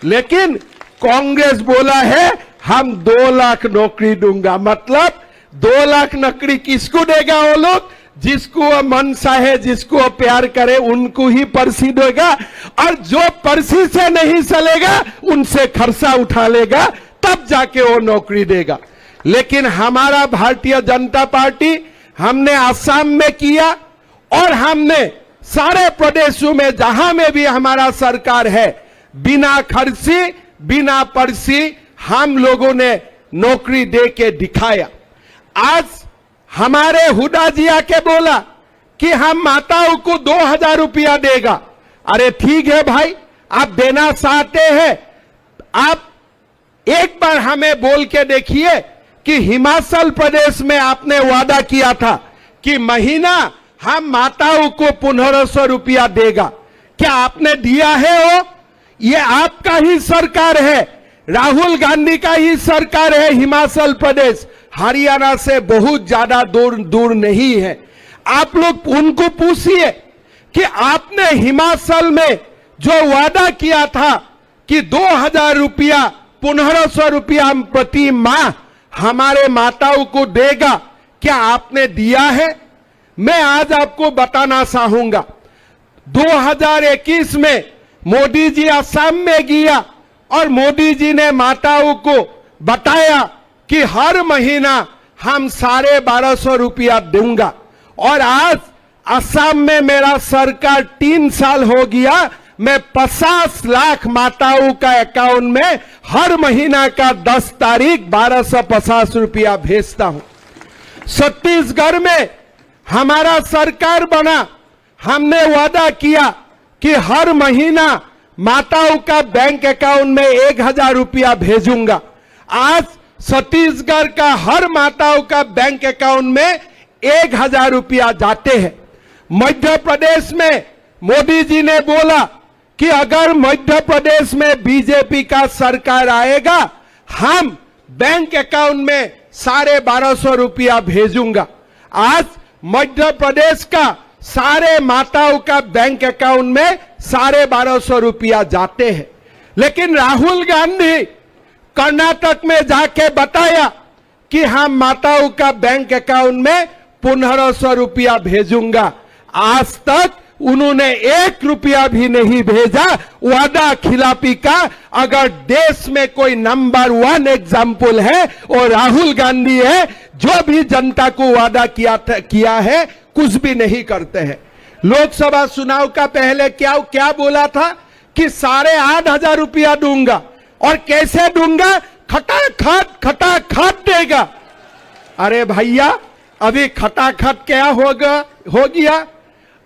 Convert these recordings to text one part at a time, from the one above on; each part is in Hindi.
लेकिन कांग्रेस बोला है हम 2 लाख नौकरी दूंगा। मतलब 2 लाख नौकरी किसको देगा? वो लोग जिसको मनसा है, जिसको प्यार करे उनको ही पर्ची देगा, और जो पर्ची से नहीं चलेगा उनसे खर्चा उठा लेगा, तब जाके वो नौकरी देगा। लेकिन हमारा भारतीय जनता पार्टी, हमने असम में किया और हमने सारे प्रदेशों में जहां में भी हमारा सरकार है, बिना खर्ची बिना पर्ची हम लोगों ने नौकरी दे के दिखाया। आज हमारे हुड्डा जी आके बोला कि हम माताओं को 2000 रुपया देगा। अरे ठीक है भाई, आप देना चाहते हैं, आप एक बार हमें बोल के देखिए कि हिमाचल प्रदेश में आपने वादा किया था कि महीना हम माताओं को 1500 रुपया देगा। क्या आपने दिया है? वो ये आपका ही सरकार है, राहुल गांधी का ही सरकार है। हिमाचल प्रदेश हरियाणा से बहुत ज्यादा दूर नहीं है। आप लोग उनको पूछिए कि आपने हिमाचल में जो वादा किया था कि 2000 रुपया 1500 रुपया प्रति माह हमारे माताओं को देगा, क्या आपने दिया है? मैं आज आपको बताना चाहूंगा, 2021 में मोदी जी असम में गया और मोदी जी ने माताओं को बताया कि हर महीना हम 1250 रुपया दूंगा। और आज असम में मेरा सरकार 3 साल हो गया, मैं 50 लाख माताओं का अकाउंट में हर महीना का 10 तारीख 1250 रुपया भेजता हूं। छत्तीसगढ़ में हमारा सरकार बना, हमने वादा किया कि हर महीना माताओं का बैंक अकाउंट में 1000 रुपया भेजूंगा। आज छत्तीसगढ़ का हर माताओं का बैंक अकाउंट में 1000 रुपया जाते हैं। मध्य प्रदेश में मोदी जी ने बोला कि अगर मध्य प्रदेश में बीजेपी का सरकार आएगा, हम बैंक अकाउंट में 1250 रुपया भेजूंगा। आज मध्य प्रदेश का सारे माताओं का बैंक अकाउंट में 1250 रुपया जाते हैं। लेकिन राहुल गांधी कर्नाटक में जाके बताया कि हम माताओं का बैंक अकाउंट में 1500 रुपया भेजूंगा। आज तक उन्होंने 1 रुपया भी नहीं भेजा। वादा खिलाफी का अगर देश में कोई नंबर 1 एग्जाम्पल है वो राहुल गांधी है। जो भी जनता को वादा किया है कुछ भी नहीं करते हैं। लोकसभा चुनाव का पहले क्या बोला था कि 8,500 रुपया दूंगा, और कैसे दूंगा? खटाखट देगा। अरे भैया, अभी खटाखट क्या हो गया?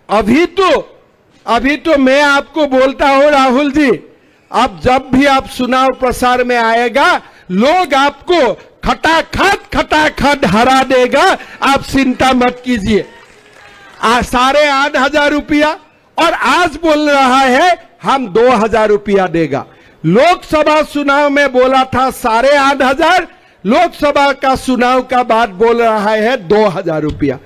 अभी तो मैं आपको बोलता हूं राहुल जी, अब जब भी आप चुनाव प्रसार में आएगा, लोग आपको खटाखट हरा देगा। आप चिंता मत कीजिए। 8,500 रुपया, और आज बोल रहा है हम 2,000 रुपया देगा। लोकसभा चुनाव में बोला था 8,500, लोकसभा का चुनाव का बाद बोल रहा है 2,000 रुपया।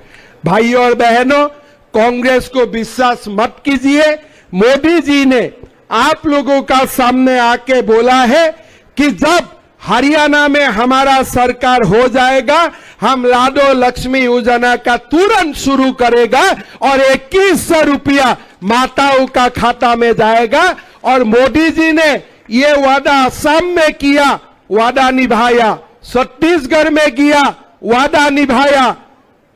भाइयों और बहनों, कांग्रेस को विश्वास मत कीजिए। मोदी जी ने आप लोगों का सामने आके बोला है कि जब हरियाणा में हमारा सरकार हो जाएगा, हम लाडो लक्ष्मी योजना का तुरंत शुरू करेगा और 2100 रुपया माताओं का खाता में जाएगा। और मोदी जी ने ये वादा असम में किया, वादा निभाया, छत्तीसगढ़ में किया, वादा निभाया,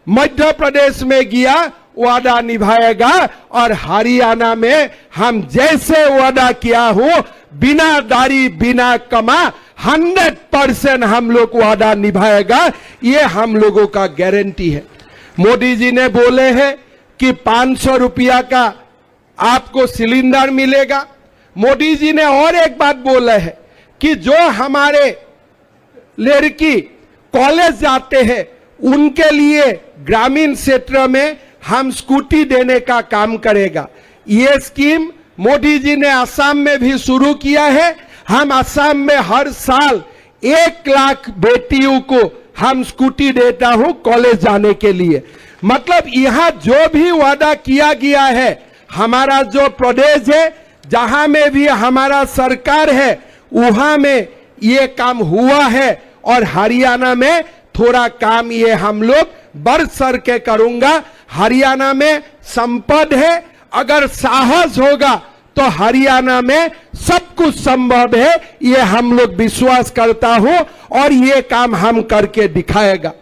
मध्य प्रदेश में किया, वादा निभाएगा। और हरियाणा में हम जैसे वादा किया हो, बिना दाढ़ी बिना कमा 100% हम लोग वादा निभाएगा। ये हम लोगों का गारंटी है। मोदी जी ने बोले हैं कि 500 रुपया का आपको सिलेंडर मिलेगा। मोदी जी ने और एक बात बोला है कि जो हमारे लड़की कॉलेज जाते हैं उनके लिए ग्रामीण क्षेत्र में हम स्कूटी देने का काम करेगा। ये स्कीम मोदी जी ने असम में भी शुरू किया है। हम असम में हर साल 1 लाख बेटियों को हम स्कूटी देता हूं कॉलेज जाने के लिए। मतलब यहां जो भी वादा किया गया है, हमारा जो प्रदेश है, जहां में भी हमारा सरकार है वहां में ये काम हुआ है, और हरियाणा में थोड़ा काम ये हम लोग बरसर के करूंगा। हरियाणा में संपद है, अगर साहस होगा तो हरियाणा में सब कुछ संभव है, ये हम लोग विश्वास करता हूं, और ये काम हम करके दिखाएगा।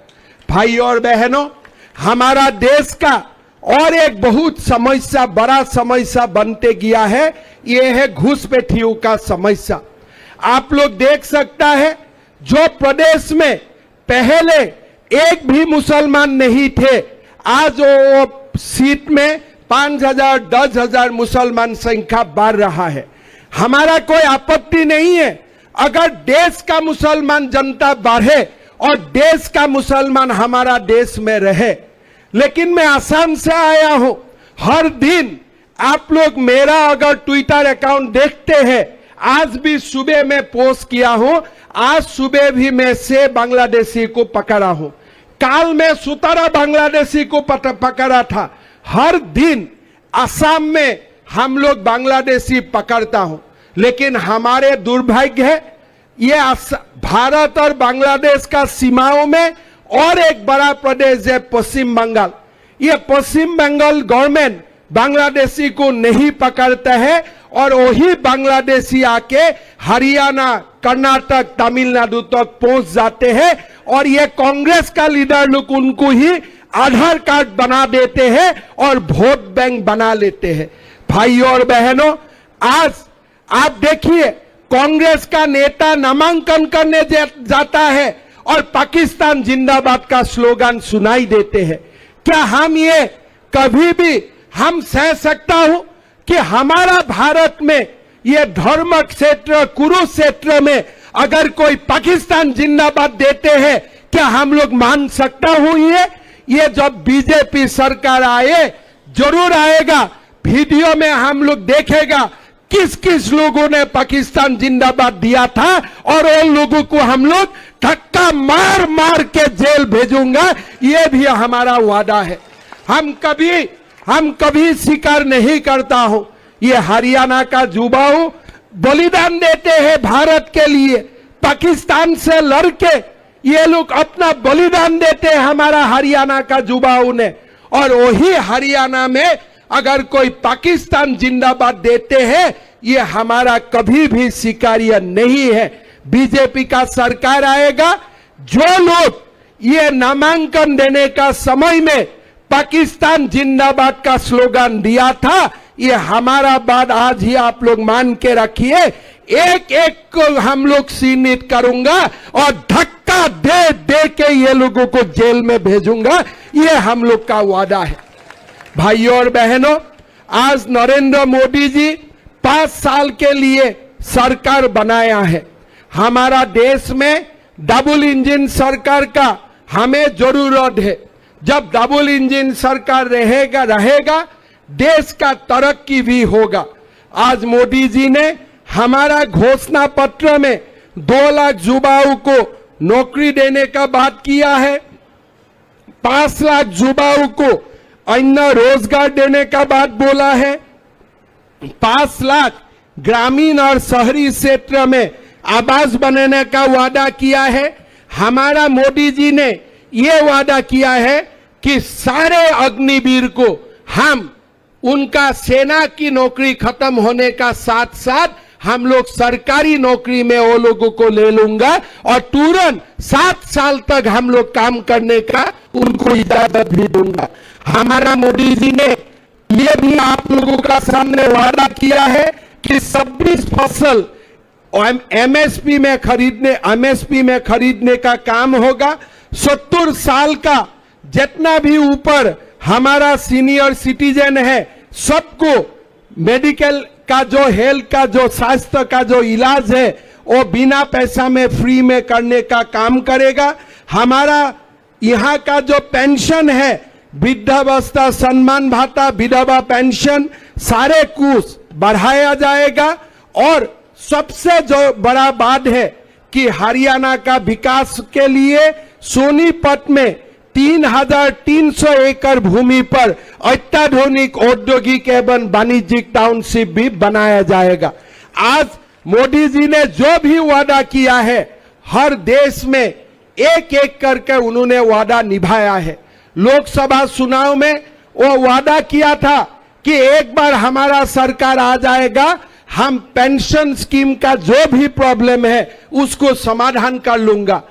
भाई और बहनों, हमारा देश का और एक बहुत समस्या, बड़ा समस्या बनते गया है, ये है घुसपैठियों का समस्या। आप लोग देख सकता है, जो प्रदेश में पहले एक भी मुसलमान नहीं थे, आज वो सीट में 5,000 10,000 मुसलमान संख्या बढ़ रहा है। हमारा कोई आपत्ति नहीं है अगर देश का मुसलमान जनता बढ़े और देश का मुसलमान हमारा देश में रहे, लेकिन मैं आसाम से आया हूं। हर दिन आप लोग मेरा अगर ट्विटर अकाउंट देखते हैं, आज भी सुबह में पोस्ट किया हूं, आज सुबह भी मैं 6 बांग्लादेशी को पकड़ा हूं, काल में 17 बांग्लादेशी को पकड़ा था। हर दिन असम में हम लोग बांग्लादेशी पकड़ता हूं, लेकिन हमारे दुर्भाग्य है, ये भारत और बांग्लादेश का सीमाओं में और एक बड़ा प्रदेश है पश्चिम बंगाल। ये पश्चिम बंगाल गवर्नमेंट बांग्लादेशी को नहीं पकड़ता है, और वही बांग्लादेशी आके हरियाणा, कर्नाटक, तमिलनाडु तक पहुंच जाते हैं, और ये कांग्रेस का लीडर लोग उनको ही आधार कार्ड बना देते हैं और वोट बैंक बना लेते हैं। भाइयों और बहनों, आज आप देखिए, कांग्रेस का नेता नामांकन करने जाता है और पाकिस्तान जिंदाबाद का स्लोगन सुनाई देते हैं। क्या हम ये कभी भी हम सह सकता हूं कि हमारा भारत में ये धर्म क्षेत्र, कुरुक्षेत्र में अगर कोई पाकिस्तान जिंदाबाद देते हैं, क्या हम लोग मान सकता हूं? ये जब बीजेपी सरकार आए, जरूर आएगा, वीडियो में हम लोग देखेगा किस किस लोगों ने पाकिस्तान जिंदाबाद दिया था, और उन लोगों को हम लोग धक्का मार मार के जेल भेजूंगा, ये भी हमारा वादा है। हम कभी स्वीकार नहीं करता हूं। ये हरियाणा का युवाओं बलिदान देते हैं भारत के लिए, पाकिस्तान से लड़के ये लोग अपना बलिदान देते हैं हमारा हरियाणा का युवाओं ने, और वही हरियाणा में अगर कोई पाकिस्तान जिंदाबाद देते हैं, ये हमारा कभी भी स्वीकार्य नहीं है। बीजेपी का सरकार आएगा, जो लोग ये नामांकन देने का समय में पाकिस्तान जिंदाबाद का स्लोगन दिया था, ये हमारा बात आज ही आप लोग मान के रखिए, एक एक को हम लोग चिन्हित करूंगा और धक्का दे दे के ये लोगों को जेल में भेजूंगा, ये हम लोग का वादा है। भाइयों और बहनों, आज नरेंद्र मोदी जी 5 साल के लिए सरकार बनाया है। हमारा देश में डबल इंजन सरकार का हमें जरूरत है। जब डबल इंजन सरकार रहेगा देश का तरक्की भी होगा। आज मोदी जी ने हमारा घोषणा पत्र में 2 लाख युवाओं को नौकरी देने का बात किया है, 5 लाख युवाओं को अन्य रोजगार देने का बात बोला है, 5 लाख ग्रामीण और शहरी क्षेत्र में आवास बनाने का वादा किया है। हमारा मोदी जी ने ये वादा किया है कि सारे अग्निवीर को हम उनका सेना की नौकरी खत्म होने का साथ साथ हम लोग सरकारी नौकरी में वो लोगों को ले लूंगा, और तुरंत 7 साल तक हम लोग काम करने का उनको इजाजत भी दूंगा। हमारा मोदी जी ने ये भी आप लोगों का सामने वादा किया है कि 26 फसल एमएसपी में खरीदने का काम होगा। 70 साल का जितना भी ऊपर हमारा सीनियर सिटीजन है, सबको मेडिकल का जो हेल्थ का जो स्वास्थ्य का जो इलाज है वो बिना पैसा में फ्री में करने का काम करेगा। हमारा यहाँ का जो पेंशन है, वृद्धावस्था सम्मान भाता, विधवा पेंशन, सारे कुछ बढ़ाया जाएगा। और सबसे जो बड़ा बात है कि हरियाणा का विकास के लिए सोनीपत में 3,300 एकड़ भूमि पर अत्याधुनिक औद्योगिक एवं वाणिज्यिक टाउनशिप भी बनाया जाएगा। आज मोदी जी ने जो भी वादा किया है, हर देश में एक एक करके उन्होंने वादा निभाया है। लोकसभा चुनाव में वो वादा किया था कि एक बार हमारा सरकार आ जाएगा, हम पेंशन स्कीम का जो भी प्रॉब्लम है उसको समाधान कर लूंगा।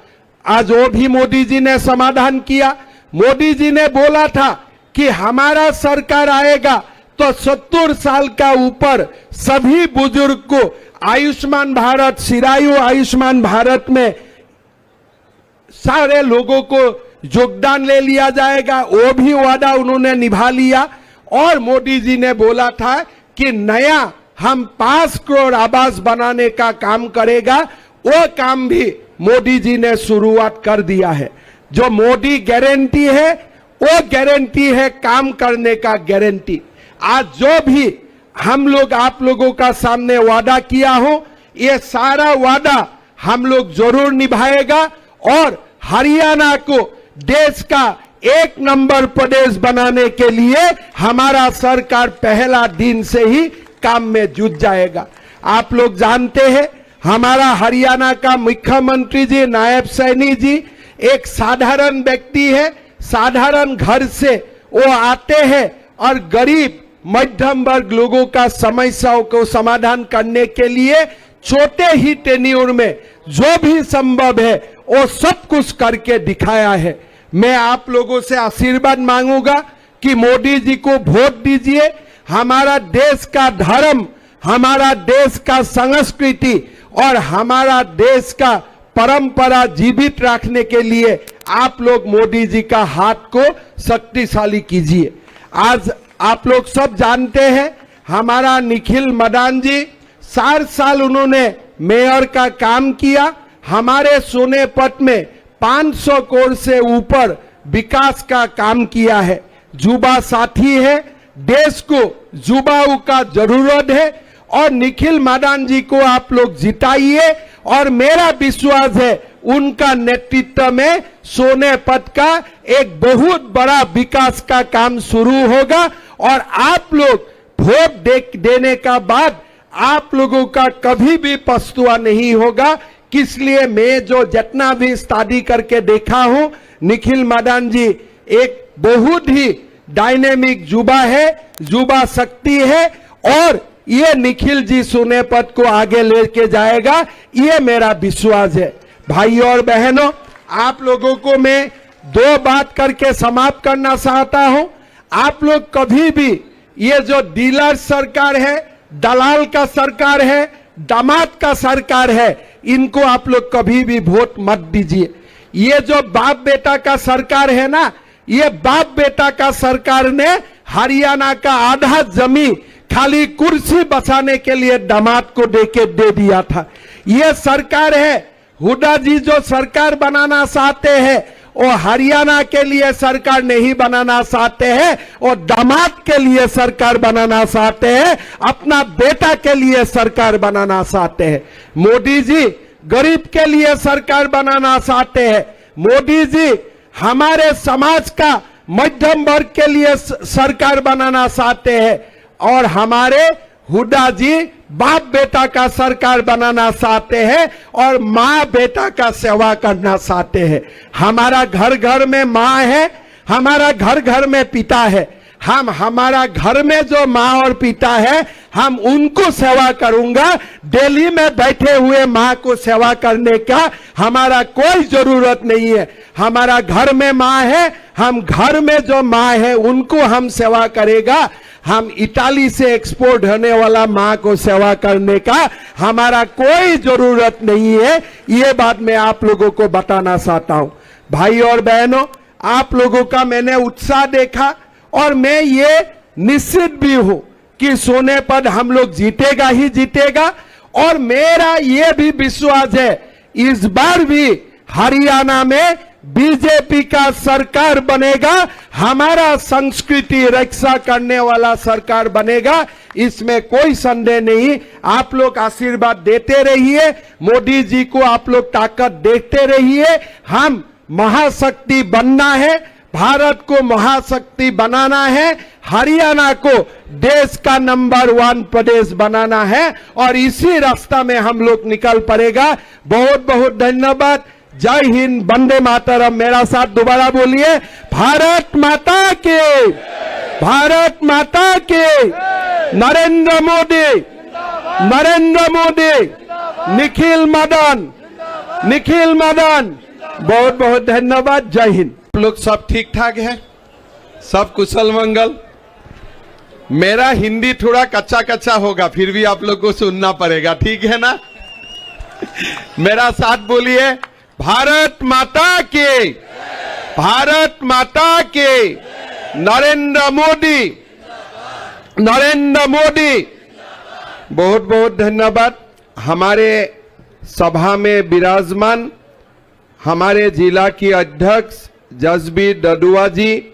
आज वो भी मोदी जी ने समाधान किया। मोदी जी ने बोला था कि हमारा सरकार आएगा तो 70 साल का ऊपर सभी बुजुर्ग को आयुष्मान भारत, चिरायु आयुष्मान भारत में सारे लोगों को योगदान ले लिया जाएगा। वो भी वादा उन्होंने निभा लिया। और मोदी जी ने बोला था कि नया हम 5 करोड़ आवास बनाने का काम करेगा। वो काम भी मोदी जी ने शुरुआत कर दिया है। जो मोदी गारंटी है वो गारंटी है काम करने का गारंटी। आज जो भी हम लोग आप लोगों का सामने वादा किया हो, ये सारा वादा हम लोग जरूर निभाएगा और हरियाणा को देश का 1 नंबर प्रदेश बनाने के लिए हमारा सरकार पहला दिन से ही काम में जुट जाएगा। आप लोग जानते हैं हमारा हरियाणा का मुख्यमंत्री जी नायब सैनी जी एक साधारण व्यक्ति है। साधारण घर से वो आते हैं और गरीब मध्यम वर्ग लोगों का समस्याओं को समाधान करने के लिए छोटे ही टेन्योर में जो भी संभव है वो सब कुछ करके दिखाया है। मैं आप लोगों से आशीर्वाद मांगूंगा कि मोदी जी को वोट दीजिए। हमारा देश का धर्म, हमारा देश का संस्कृति और हमारा देश का परंपरा जीवित रखने के लिए आप लोग मोदी जी का हाथ को शक्तिशाली कीजिए। आज आप लोग सब जानते हैं हमारा निखिल मदान जी 4 साल उन्होंने मेयर का काम किया। हमारे सोनेपत में 500 करोड़ से ऊपर विकास का काम किया है। युवा साथी है, देश को युवाओं का जरूरत है और निखिल मदान जी को आप लोग जिताइए। और मेरा विश्वास है उनका नेतृत्व में सोनेपत का एक बहुत बड़ा विकास का काम शुरू होगा। और आप लोग वोट देने का बाद आप लोगों का कभी भी पछतावा नहीं होगा। इसलिए मैं जो जितना भी स्टडी करके देखा हूं, निखिल मदान जी एक बहुत ही डायनेमिक युवा है, युवा शक्ति है और ये निखिल जी सोनेपत को आगे लेके जाएगा, ये मेरा विश्वास है। भाई और बहनों, आप लोगों को मैं 2 बात करके समाप्त करना चाहता हूं। आप लोग कभी भी ये जो डीलर सरकार है, दलाल का सरकार है, दामाद का सरकार है, इनको आप लोग कभी भी वोट मत दीजिए। ये जो बाप बेटा का सरकार है ना, ये बाप बेटा का सरकार ने हरियाणा का आधा जमीन खाली कुर्सी बचाने के लिए दामाद को दे दिया था। ये सरकार है, हुड्डा जी जो सरकार बनाना चाहते हैं वो हरियाणा के लिए सरकार नहीं बनाना चाहते हैं, वो दामाद के लिए सरकार बनाना चाहते हैं, अपना बेटा के लिए सरकार बनाना चाहते हैं। मोदी जी गरीब के लिए सरकार बनाना चाहते हैं। मोदी जी हमारे समाज का मध्यम वर्ग के लिए सरकार बनाना चाहते हैं और हमारे हुड्डा जी बाप बेटा का सरकार बनाना चाहते हैं और माँ बेटा का सेवा करना चाहते हैं। हमारा घर घर में माँ है, हमारा घर घर में पिता है। हम हमारा घर में जो माँ और पिता है हम उनको सेवा करूंगा। दिल्ली में बैठे हुए माँ को सेवा करने का हमारा कोई जरूरत नहीं है। हमारा घर में माँ है, हम घर में जो माँ है उनको हम सेवा करेगा। हम इटाली से एक्सपोर्ट होने वाला माँ को सेवा करने का हमारा कोई जरूरत नहीं है। ये बात मैं आप लोगों को बताना चाहता हूं। भाई और बहनों, आप लोगों का मैंने उत्साह देखा और मैं ये निश्चित भी हूं कि सोनेपत हम लोग जीतेगा ही जीतेगा। और मेरा ये भी विश्वास है इस बार भी हरियाणा में बीजेपी का सरकार बनेगा, हमारा संस्कृति रक्षा करने वाला सरकार बनेगा, इसमें कोई संदेह नहीं। आप लोग आशीर्वाद देते रहिए, मोदी जी को आप लोग ताकत देखते रहिए। हम महाशक्ति बनना है, भारत को महाशक्ति बनाना है, हरियाणा को देश का नंबर 1 प्रदेश बनाना है और इसी रास्ता में हम लोग निकल पड़ेगा। बहुत बहुत धन्यवाद। जय हिंद, वंदे मातरम। मेरा साथ दोबारा बोलिए, भारत माता के, भारत माता के, नरेंद्र मोदी, नरेंद्र मोदी, निखिल मदन, निखिल मदन। बहुत बहुत धन्यवाद। जय हिंद। आप लोग सब ठीक ठाक है, सब कुशल मंगल। मेरा हिंदी थोड़ा कच्चा कच्चा होगा, फिर भी आप लोग को सुनना पड़ेगा, ठीक है ना? मेरा साथ बोलिए, भारत माता के, भारत माता के, नरेंद्र मोदी, नरेंद्र मोदी। बहुत बहुत धन्यवाद। हमारे सभा में विराजमान हमारे जिला की अध्यक्ष जसबीर ददुआ जी,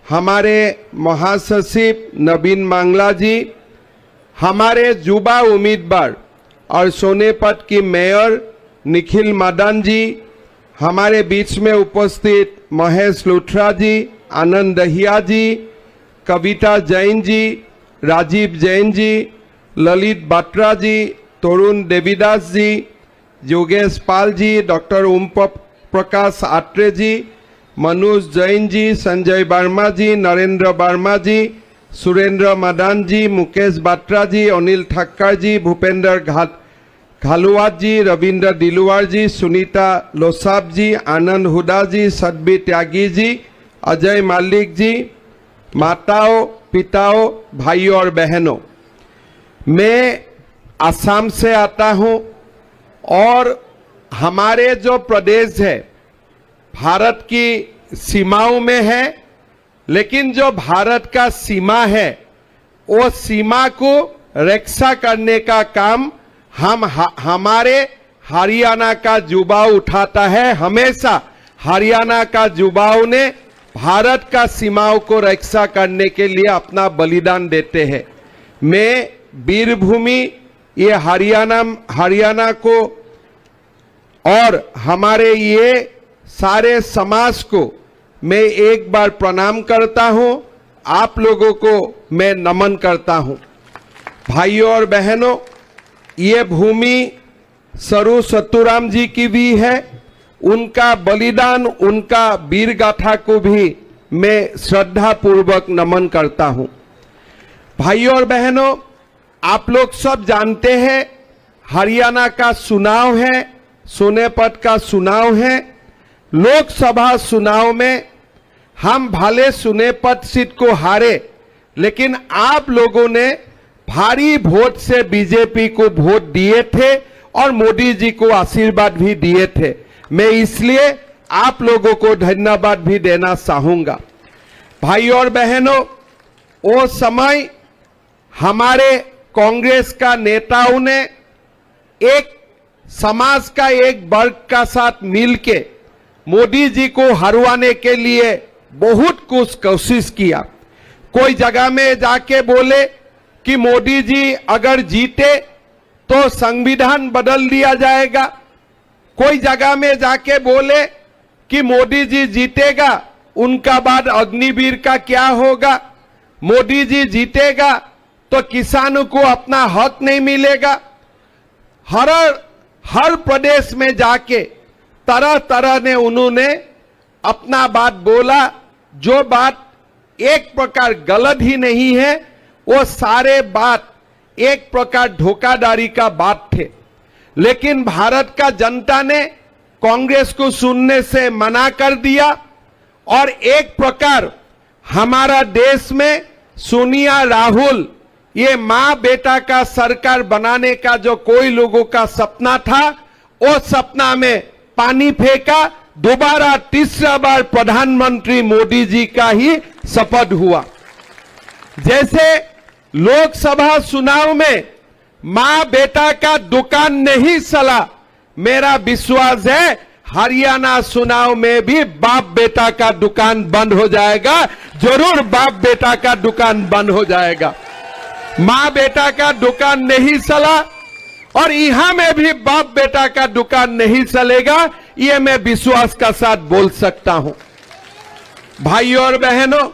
हमारे महासचिव नवीन मांगला जी, हमारे युवा उम्मीदवार और सोनेपत की मेयर निखिल मदन जी, हमारे बीच में उपस्थित महेश लुथरा जी, आनंद दहिया जी, कविता जैन जी, राजीव जैन जी, ललित बात्रा जी, तरुण देवीदास जी, योगेश पाल जी, डॉक्टर ओम प्रकाश आत्रे जी, मनोज जैन जी, संजय वर्मा जी, नरेंद्र वर्मा जी, सुरेंद्र मदान जी, मुकेश बात्रा जी, अनिल ठक्कर जी, भूपेंद्र घालुआत जी, रविंद्र दिलवार जी, सुनीता लोसाब जी, आनंद हुडा जी, सदबी त्यागी जी, अजय मालिक जी, माताओं, पिताओं, भाइयों और बहनों, मैं असम से आता हूं और हमारे जो प्रदेश है भारत की सीमाओं में है, लेकिन जो भारत का सीमा है वो सीमा को रक्षा करने का काम हमारे हरियाणा का युवा उठाता है। हमेशा हरियाणा का युवाओं ने भारत का सीमाओं को रक्षा करने के लिए अपना बलिदान देते हैं। मैं वीरभूमि ये हरियाणा को और हमारे ये सारे समाज को मैं एक बार प्रणाम करता हूं। आप लोगों को मैं नमन करता हूं। भाइयों और बहनों, ये भूमि सरू सत्तूराम जी की भी है। उनका बलिदान, उनका वीर गाथा को भी मैं श्रद्धा पूर्वक नमन करता हूं। भाइयों और बहनों, आप लोग सब जानते हैं हरियाणा का चुनाव है, सोनेपत का चुनाव है। लोकसभा चुनाव में हम भले सोनेपत सीट को हारे, लेकिन आप लोगों ने भारी वोट से बीजेपी को वोट दिए थे और मोदी जी को आशीर्वाद भी दिए थे। मैं इसलिए आप लोगों को धन्यवाद भी देना चाहूंगा। भाइयों और बहनों, वो समय हमारे कांग्रेस का नेताओं ने एक समाज का एक वर्ग का साथ मिलके मोदी जी को हरवाने के लिए बहुत कुछ कोशिश किया। कोई जगह में जाके बोले कि मोदी जी अगर जीते तो संविधान बदल दिया जाएगा। कोई जगह में जाके बोले कि मोदी जी जीतेगा, उनका बाद अग्निवीर का क्या होगा, मोदी जी जीतेगा तो किसानों को अपना हक नहीं मिलेगा। हर प्रदेश में जाके तरह तरह ने उन्होंने अपना बात बोला। जो बात एक प्रकार गलत ही नहीं है, वो सारे बात एक प्रकार धोखाधड़ी का बात थे। लेकिन भारत का जनता ने कांग्रेस को सुनने से मना कर दिया और एक प्रकार हमारा देश में सोनिया राहुल ये मां बेटा का सरकार बनाने का जो कोई लोगों का सपना था, वो सपना में पानी फेंका। दोबारा तीसरा बार प्रधानमंत्री मोदी जी का ही शपथ हुआ। जैसे लोकसभा चुनाव में मां बेटा का दुकान नहीं चला, मेरा विश्वास है हरियाणा चुनाव में भी बाप बेटा का दुकान बंद हो जाएगा। जरूर बाप बेटा का दुकान बंद हो जाएगा। मां बेटा का दुकान नहीं चला और यहां में भी बाप बेटा का दुकान नहीं चलेगा, ये मैं विश्वास का साथ बोल सकता हूं। भाइयों और बहनों,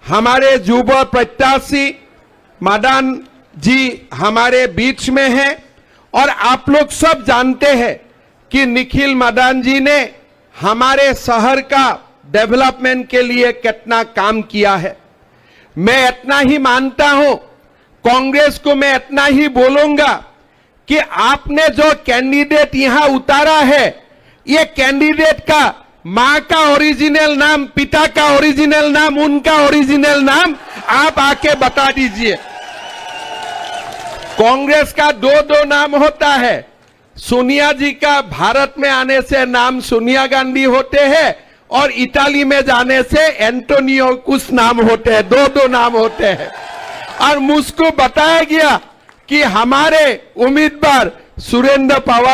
हमारे युवा प्रत्याशी मदन जी हमारे बीच में हैं और आप लोग सब जानते हैं कि निखिल मदन जी ने हमारे शहर का डेवलपमेंट के लिए कितना काम किया है। मैं इतना ही मानता हूं, कांग्रेस को मैं इतना ही बोलूंगा कि आपने जो कैंडिडेट यहां उतारा है, ये कैंडिडेट का मां का ओरिजिनल नाम, पिता का ओरिजिनल नाम, उनका ओरिजिनल नाम आप आके बता दीजिए। कांग्रेस का दो नाम होता है। सोनिया जी का भारत में आने से नाम सोनिया गांधी होते हैं और इटाली में जाने से एंटोनियो कुछ नाम होते हैं, दो नाम होते हैं। और मुझको बताया गया कि हमारे उम्मीदवार सुरेंद्र पवार